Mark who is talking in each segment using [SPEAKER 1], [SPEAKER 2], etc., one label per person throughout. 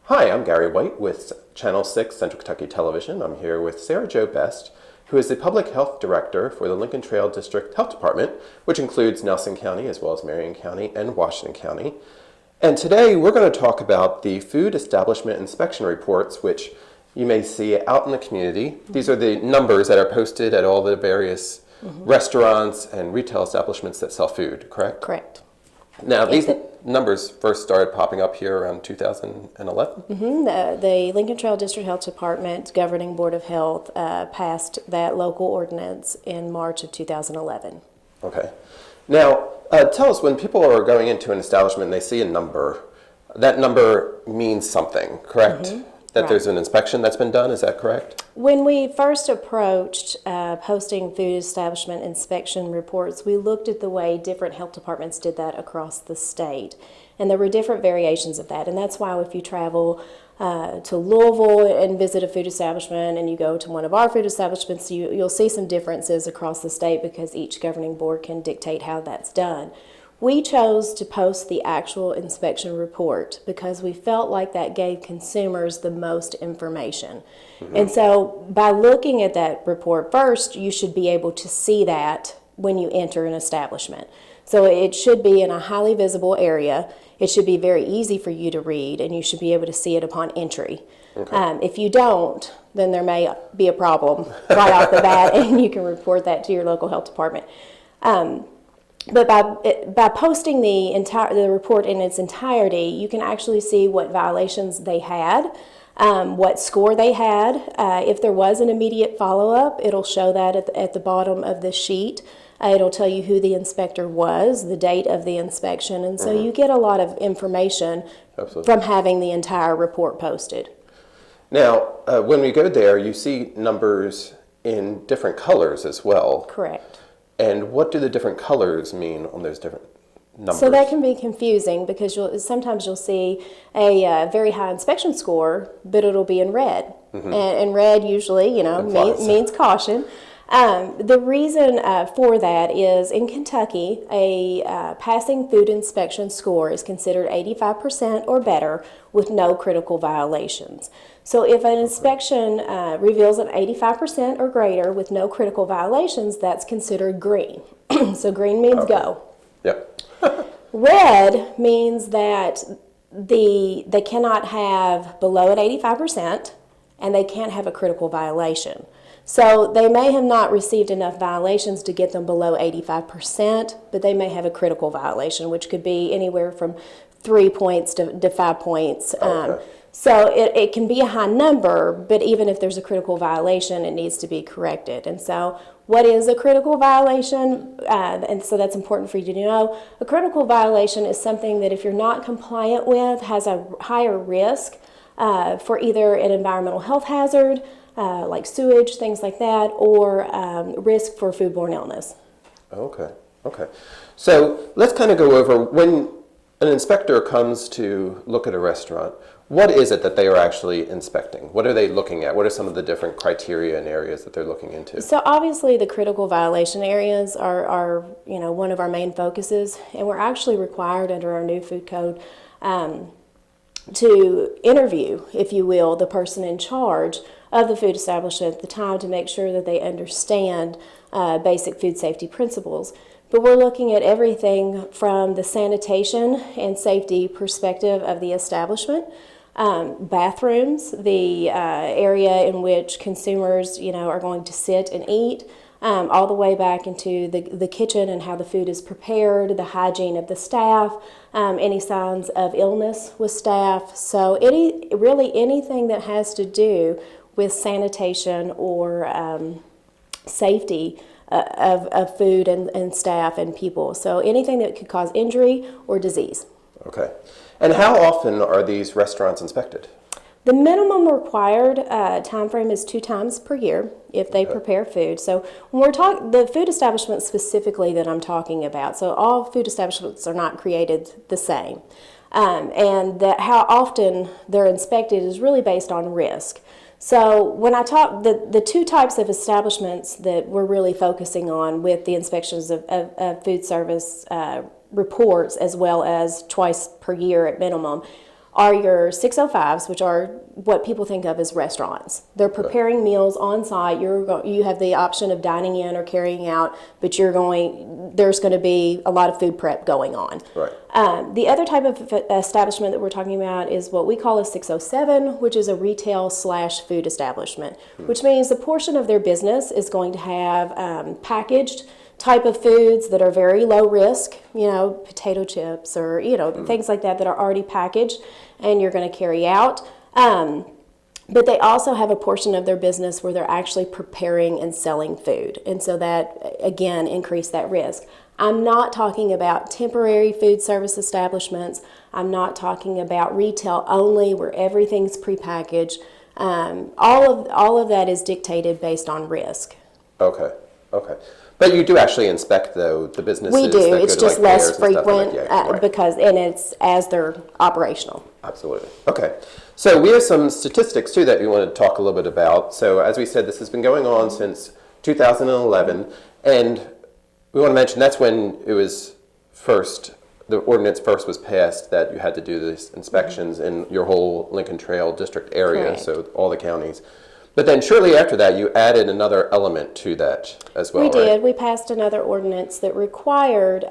[SPEAKER 1] Hi, I'm Gary White with Channel 6 Central Kentucky Television. I'm here with Sara Jo Best, who is the Public Health Director for the Lincoln Trail District Health Department, which includes Nelson County as well as Marion County and Washington County. And today we're going to talk about the Food Establishment Inspection Reports, which you may see out in the community. These are the numbers that are posted at all the various restaurants and retail establishments that sell food, correct?
[SPEAKER 2] Correct.
[SPEAKER 1] Now, these numbers first started popping up here around 2011?
[SPEAKER 2] The Lincoln Trail District Health Department Governing Board of Health passed that local ordinance in March of 2011.
[SPEAKER 1] Okay. Now, tell us, when people are going into an establishment and they see a number, that number means something, correct? That
[SPEAKER 2] Right.
[SPEAKER 1] there's an inspection that's been done, is that correct?
[SPEAKER 2] When we first approached posting food establishment inspection reports, we looked at the way different health departments did that across the state. And there were different variations of that. And that's why if you travel to Louisville and visit a food establishment and you go to one of our food establishments, you'll see some differences across the state because each governing board can dictate how that's done. We chose to post the actual inspection report because we felt like that gave consumers the most information. And so by looking at that report first, you should be able to see that when you enter an establishment. So it should be in a highly visible area. It should be very easy for you to read, and you should be able to see it upon entry. If you don't, then there may be a problem right off the bat, and you can report that to your local health department. But by posting the report in its entirety, you can actually see what violations they had, what score they had. If there was an immediate follow-up, it'll show that at the bottom of the sheet. It'll tell you who the inspector was, the date of the inspection, and so you get a lot of information from having the entire report posted.
[SPEAKER 1] Now, when we go there, you see numbers in different colors as well.
[SPEAKER 2] Correct.
[SPEAKER 1] And what do the different colors mean on those different numbers?
[SPEAKER 2] So that can be confusing because sometimes you'll see a very high inspection score, but it'll be in red. And red usually, means caution. The reason for that is in Kentucky, a passing food inspection score is considered 85% or better with no critical violations. So if an inspection reveals an 85% or greater with no critical violations, that's considered green. So green means go.
[SPEAKER 1] Yep.
[SPEAKER 2] Red means that they cannot have below an 85% and they can't have a critical violation. So they may have not received enough violations to get them below 85%, but they may have a critical violation, which could be anywhere from 3 points to 5 points. So it can be a high number, but even if there's a critical violation, it needs to be corrected. And so what is a critical violation? And so that's important for you to know. A critical violation is something that if you're not compliant with has a higher risk for either an environmental health hazard, like sewage, things like that, or risk for foodborne illness.
[SPEAKER 1] Okay. So let's kind of go over, when an inspector comes to look at a restaurant, what is it that they are actually inspecting? What are they looking at? What are some of the different criteria and areas that they're looking into?
[SPEAKER 2] So obviously the critical violation areas are one of our main focuses, and we're actually required under our new food code to interview, if you will, the person in charge of the food establishment at the time to make sure that they understand basic food safety principles. But we're looking at everything from the sanitation and safety perspective of the establishment, bathrooms, the area in which consumers, are going to sit and eat, all the way back into the kitchen and how the food is prepared, the hygiene of the staff, any signs of illness with staff. So anything that has to do with sanitation or safety of food and staff and people. So anything that could cause injury or disease.
[SPEAKER 1] Okay. And how often are these restaurants inspected?
[SPEAKER 2] The minimum required time frame is 2 times per year if they prepare food. So when we're talking, the food establishments specifically that I'm talking about, so all food establishments are not created the same. And that how often they're inspected is really based on risk. So when I talk, the 2 types of establishments that we're really focusing on with the inspections of food service reports, as well as twice per year at minimum, are your 605s, which are what people think of as restaurants. They're preparing meals on site. You have the option of dining in or carrying out, but there's going to be a lot of food prep going on.
[SPEAKER 1] Right.
[SPEAKER 2] The other type of establishment that we're talking about is what we call a 607, which is a retail/food establishment, which means the portion of their business is going to have packaged type of foods that are very low risk, potato chips or, things like that are already packaged and you're going to carry out. But they also have a portion of their business where they're actually preparing and selling food. And so that, again, increased that risk. I'm not talking about temporary food service establishments. I'm not talking about retail only where everything's prepackaged. All of that is dictated based on risk.
[SPEAKER 1] Okay. But you do actually inspect, though, the businesses.
[SPEAKER 2] We do.
[SPEAKER 1] That
[SPEAKER 2] It's
[SPEAKER 1] go to,
[SPEAKER 2] just less
[SPEAKER 1] fairs and
[SPEAKER 2] frequent
[SPEAKER 1] stuff like that.
[SPEAKER 2] because it's as they're operational.
[SPEAKER 1] Absolutely. Okay. So we have some statistics, too, that we want to talk a little bit about. So as we said, this has been going on since 2011. And we want to mention that's when it was the ordinance first was passed that you had to do these inspections in your whole Lincoln Trail district area,
[SPEAKER 2] Correct.
[SPEAKER 1] so all the counties. But then shortly after that, you added another element to that as well,
[SPEAKER 2] We did.
[SPEAKER 1] right?
[SPEAKER 2] We passed another ordinance that required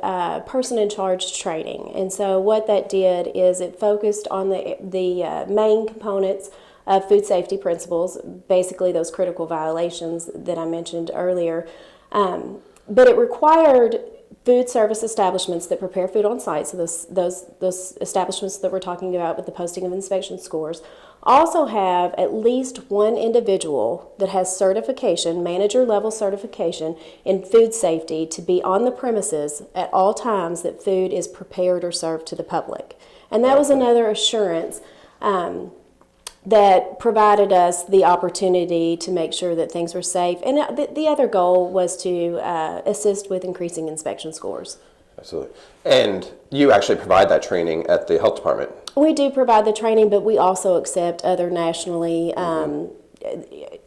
[SPEAKER 2] person in charge training. And so what that did is it focused on the main components of food safety principles, basically those critical violations that I mentioned earlier. But it required food service establishments that prepare food on site, so those establishments that we're talking about with the posting of inspection scores, also have at least one individual that has certification, manager level certification in food safety to be on the premises at all times that food is prepared or served to the public. And that was another assurance that provided us the opportunity to make sure that things were safe. And the other goal was to assist with increasing inspection scores.
[SPEAKER 1] Absolutely. And you actually provide that training at the health department.
[SPEAKER 2] We do provide the training, but we also accept other nationally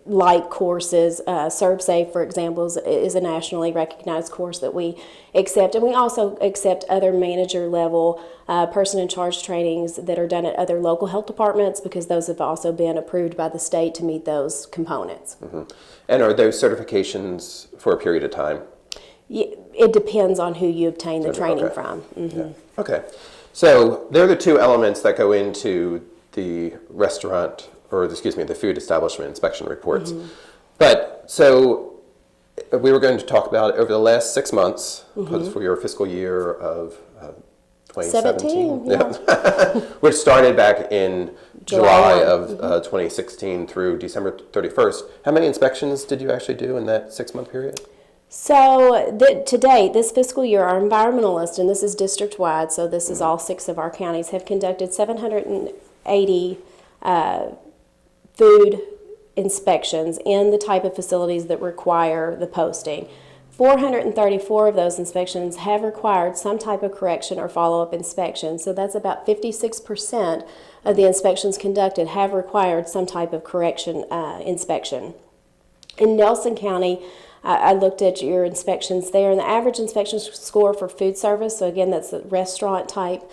[SPEAKER 2] like courses. ServSafe, for example, is a nationally recognized course that we accept. And we also accept other manager level person in charge trainings that are done at other local health departments because those have also been approved by the state to meet those components.
[SPEAKER 1] Mm-hmm. And are those certifications for a period of time?
[SPEAKER 2] It depends on who you obtain the training
[SPEAKER 1] okay.
[SPEAKER 2] from. Mm-hmm.
[SPEAKER 1] Yeah. Okay. So they're the two elements that go into the the food establishment inspection reports.
[SPEAKER 2] Mm-hmm.
[SPEAKER 1] But so we were going to talk about over the last 6 months for your fiscal year of 2017, which started back in July of 2016 through December 31st. How many inspections did you actually do in that 6-month period?
[SPEAKER 2] So to date, this fiscal year, our environmentalists, and this is district-wide, so this is all 6 of our counties, have conducted 780 food inspections in the type of facilities that require the posting. 434 of those inspections have required some type of correction or follow-up inspection. So that's about 56% of the inspections conducted have required some type of correction inspection. In Nelson County, I looked at your inspections there, and the average inspection score for food service, so again, that's a restaurant type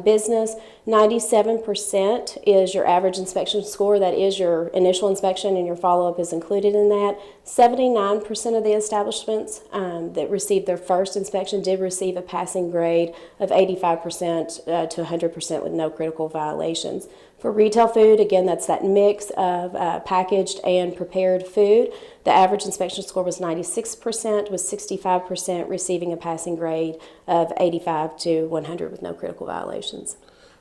[SPEAKER 2] business, 97% is your average inspection score. That is your initial inspection, and your follow-up is included in that. 79% of the establishments that received their first inspection did receive a passing grade of 85% to 100% with no critical violations. For retail food, again, that's that mix of packaged and prepared food. The average inspection score was 96%, with 65% receiving a passing grade of 85 to 100 with no critical violations.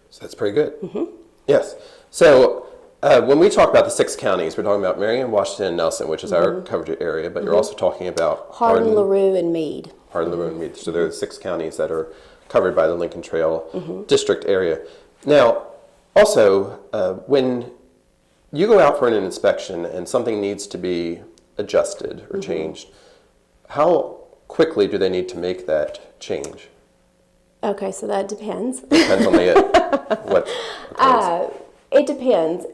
[SPEAKER 1] So that's pretty good. Mm-hmm. Yes. So when we talk about the 6 counties, we're talking about Marion, Washington, and Nelson, which is our coverage area, but you're also talking about
[SPEAKER 2] Hardin, LaRue, and Meade.
[SPEAKER 1] Hardin, LaRue, and Meade. So there are the 6 counties that are covered by the Lincoln Trail district area. Now, also, when you go out for an inspection and something needs to be adjusted or changed, how quickly do they need to make that change?
[SPEAKER 2] Okay, so that depends.
[SPEAKER 1] Depends on what occurs.
[SPEAKER 2] It depends.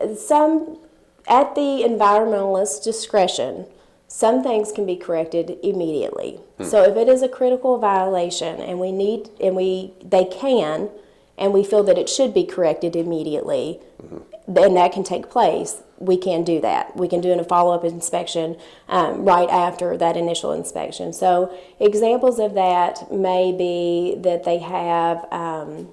[SPEAKER 2] At the environmentalist's discretion, some things can be corrected immediately. So if it is a critical violation and they can, and we feel that it should be corrected immediately, then that can take place. We can do that. We can do a follow-up inspection right after that initial inspection. So examples of that may be that they have a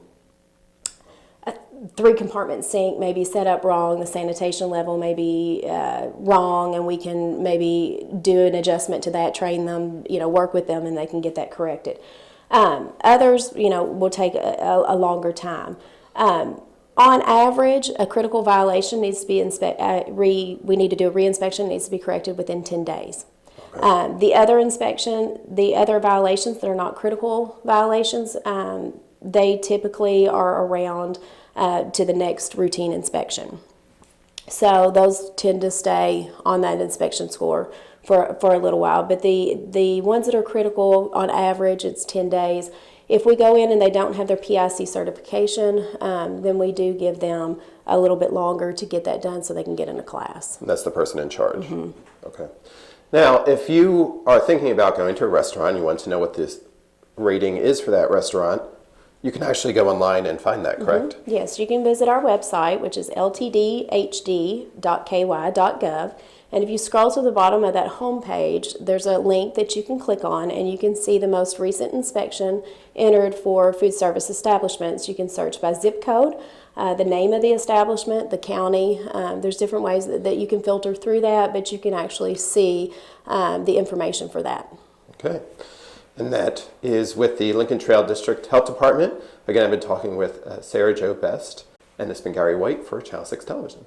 [SPEAKER 2] 3-compartment sink may be set up wrong, the sanitation level may be wrong, and we can maybe do an adjustment to that, train them, work with them, and they can get that corrected. Others, will take a longer time. On average, a critical violation needs to be we need to do a reinspection, needs to be corrected within 10 days. Okay. The other violations that are not critical violations, they typically are around to the next routine inspection. So those tend to stay on that inspection score for a little while. But the ones that are critical, on average, it's 10 days. If we go in and they don't have their PIC certification, then we do give them a little bit longer to get that done so they can get in a class.
[SPEAKER 1] That's the person in charge. Mm-hmm. Okay. Now, if you are thinking about going to a restaurant, you want to know what this rating is for that restaurant, you can actually go online and find that, correct?
[SPEAKER 2] Mm-hmm. Yes, you can visit our website, which is ltdhd.ky.gov. And if you scroll to the bottom of that home page, there's a link that you can click on, and you can see the most recent inspection entered for food service establishments. You can search by zip code, the name of the establishment, the county. There's different ways that you can filter through that, but you can actually see the information for that.
[SPEAKER 1] Okay. And that is with the Lincoln Trail District Health Department. Again, I've been talking with Sara Jo Best, and this has been Gary White for Channel 6 Television.